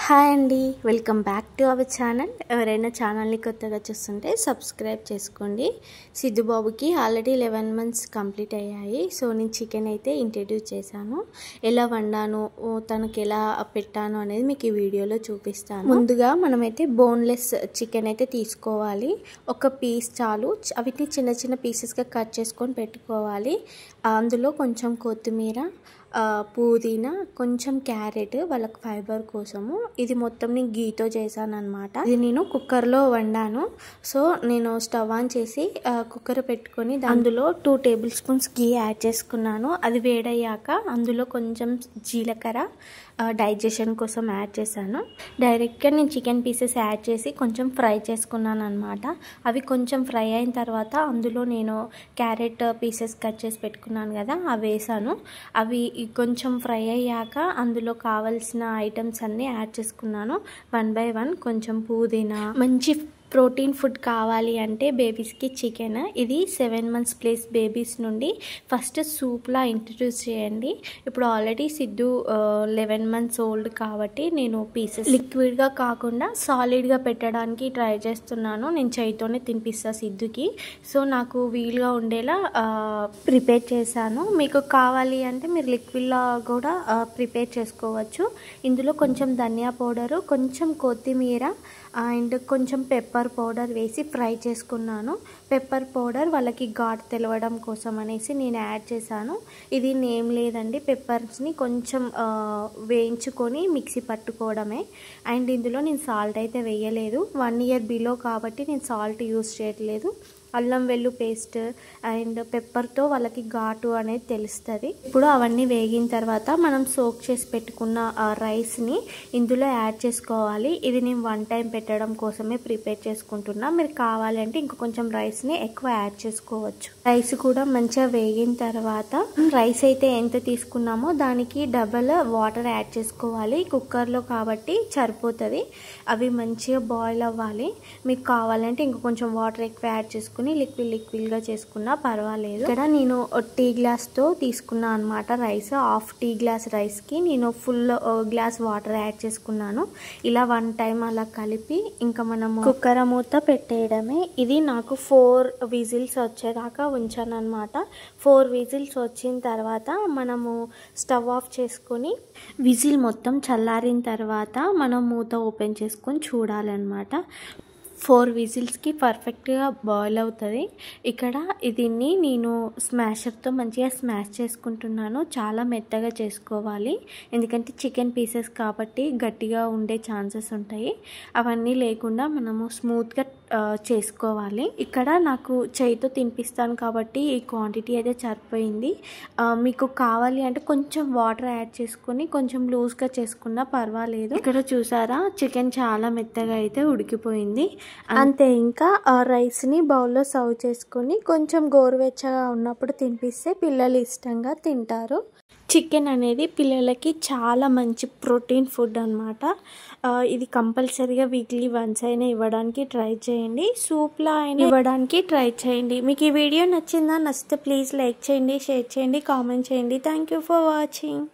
Hi అండి, welcome back to our channel. ఎవరైనా ఛానల్ని కొత్తగా చూస్తుంటే సబ్స్క్రైబ్ చేసుకోండి. సిద్ధుబాబుకి ఆల్రెడీ 11 months కంప్లీట్ అయ్యాయి. సో నేను చికెన్ అయితే ఇంట్రడ్యూస్ చేశాను. ఎలా వండాను, తనకి ఎలా పెట్టాను అనేది మీకు ఈ వీడియోలో చూపిస్తాను. ముందుగా మనమైతే బోన్లెస్ చికెన్ అయితే తీసుకోవాలి. ఒక పీస్ చాలు. వీటిని చిన్న చిన్న పీసెస్గా కట్ చేసుకొని పెట్టుకోవాలి. అందులో కొంచెం కొత్తిమీర, పుదీనా, కొంచెం క్యారెట్ వాళ్ళకి ఫైబర్ కోసము. ఇది మొత్తం నేను గీతో చేశాను అనమాట. ఇది నేను కుక్కర్లో వండాను. సో నేను స్టవ్ ఆన్ చేసి కుక్కర్ పెట్టుకొని అందులో 2 tablespoons గీ యాడ్ చేసుకున్నాను. అది వేడయ్యాక అందులో కొంచెం జీలకర్ర డైజెషన్ కోసం యాడ్ చేశాను. డైరెక్ట్గా నేను చికెన్ పీసెస్ యాడ్ చేసి కొంచెం ఫ్రై చేసుకున్నాను అనమాట. అవి కొంచెం ఫ్రై అయిన తర్వాత అందులో నేను క్యారెట్ పీసెస్ కట్ చేసి పెట్టుకున్నాను కదా, అవి వేసాను. అవి కొంచెం ఫ్రై అయ్యాక అందులో కావాల్సిన ఐటమ్స్ అన్నీ యాడ్ చేసుకున్నాను 1 by 1. కొంచెం పుదీనా, మంచి ప్రోటీన్ ఫుడ్ కావాలి అంటే బేబీస్కి చికెన్. ఇది 7 months ప్లస్ బేబీస్ నుండి ఫస్ట్ సూప్లా ఇంట్రడ్యూస్ చేయండి. ఇప్పుడు ఆల్రెడీ సిద్ధు 11 months ఓల్డ్ కాబట్టి నేను పీసెస్ లిక్విడ్గా కాకుండా సాలిడ్గా పెట్టడానికి ట్రై చేస్తున్నాను. నేను చేయితోనే తినిపిస్తాను సిద్ధుకి. సో నాకు వీలుగా ఉండేలా ప్రిపేర్ చేశాను. మీకు కావాలి అంటే మీరు లిక్విడ్లా కూడా ప్రిపేర్ చేసుకోవచ్చు. ఇందులో కొంచెం ధనియా పౌడరు, కొంచెం కొత్తిమీర అండ్ కొంచెం పెప్పర్ పౌడర్ వేసి ఫ్రై చేసుకున్నాను. పెప్పర్ పౌడర్ వాళ్ళకి ఘాట్ తెలవడం కోసం అనేసి నేను యాడ్ చేశాను. ఇది నేమ్ లేదండి, పెప్పర్స్ని కొంచెం వేయించుకొని మిక్సీ పట్టుకోవడమే. అండ్ ఇందులో నేను సాల్ట్ అయితే వేయలేదు. 1 year బిలో కాబట్టి నేను సాల్ట్ యూస్ చేయట్లేదు. అల్లం వెల్లు పేస్ట్ అండ్ పెప్పర్తో వాళ్ళకి ఘాటు అనేది తెలుస్తుంది. ఇప్పుడు అవన్నీ వేగిన తర్వాత మనం సోక్ చేసి పెట్టుకున్న రైస్ని ఇందులో యాడ్ చేసుకోవాలి. ఇది నేను 1 time పెట్టడం కోసమే ప్రిపేర్ చేసుకుంటున్నా. మీరు కావాలంటే ఇంక కొంచెం రైస్ని ఎక్కువ యాడ్ చేసుకోవచ్చు. రైస్ కూడా మంచిగా వేగిన తర్వాత రైస్ అయితే ఎంత తీసుకున్నామో దానికి డబల్ వాటర్ యాడ్ చేసుకోవాలి. కుక్కర్లో కాబట్టి సరిపోతుంది. అవి మంచిగా బాయిల్ అవ్వాలి. మీకు కావాలంటే ఇంక కొంచెం వాటర్ ఎక్కువ యాడ్ చేసుకుని లిక్విడ్గా చేసుకున్నా పర్వాలేదు. ఇక్కడ నేను టీ గ్లాస్తో తీసుకున్నా అనమాట రైస్. హాఫ్ టీ గ్లాస్ రైస్కి నేను ఫుల్ గ్లాస్ వాటర్ యాడ్ చేసుకున్నాను. ఇలా 1 time అలా కలిపి ఇంకా మనము కుక్కర్ మూత పెట్టేయడమే. ఇది నాకు 4 whistles వచ్చేదాకా ఉంచాను అనమాట. 4 whistles వచ్చిన తర్వాత మనము స్టవ్ ఆఫ్ చేసుకొని విజిల్ మొత్తం చల్లారిన తర్వాత మనం మూత ఓపెన్ చేసుకొని చూడాలన్నమాట. 4 whistles పర్ఫెక్ట్గా బాయిల్ అవుతుంది. ఇక్కడ దీన్ని నేను స్మాషర్తో మంచిగా స్మాష్ చేసుకుంటున్నాను. చాలా మెత్తగా చేసుకోవాలి, ఎందుకంటే చికెన్ పీసెస్ కాబట్టి గట్టిగా ఉండే ఛాన్సెస్ ఉంటాయి. అవన్నీ లేకుండా మనము స్మూత్గా చేసుకోవాలి. ఇక్కడ నాకు చేయితో తినిపిస్తాను కాబట్టి ఈ క్వాంటిటీ అయితే సరిపోయింది. మీకు కావాలి అంటే కొంచెం వాటర్ యాడ్ చేసుకొని కొంచెం లూజ్గా చేసుకున్నా పర్వాలేదు. ఇక్కడ చూసారా, చికెన్ చాలా మెత్తగా అయితే ఉడికిపోయింది. అంతే, ఇంకా రైస్ని బౌల్లో సర్వ్ చేసుకొని కొంచెం గోరువెచ్చగా ఉన్నప్పుడు తినిపిస్తే పిల్లలు ఇష్టంగా తింటారు. చికెన్ అనేది పిల్లలకి చాలా మంచి ప్రోటీన్ ఫుడ్ అనమాట. ఇది కంపల్సరీగా వీక్లీ వన్స్ అయినా ఇవ్వడానికి ట్రై చేయండి. సూప్లా అయినా ఇవ్వడానికి ట్రై చేయండి. మీకు ఈ వీడియో నచ్చిందా? నచ్చితే ప్లీజ్ లైక్ చేయండి, షేర్ చేయండి, కామెంట్ చేయండి. Thank you for watching.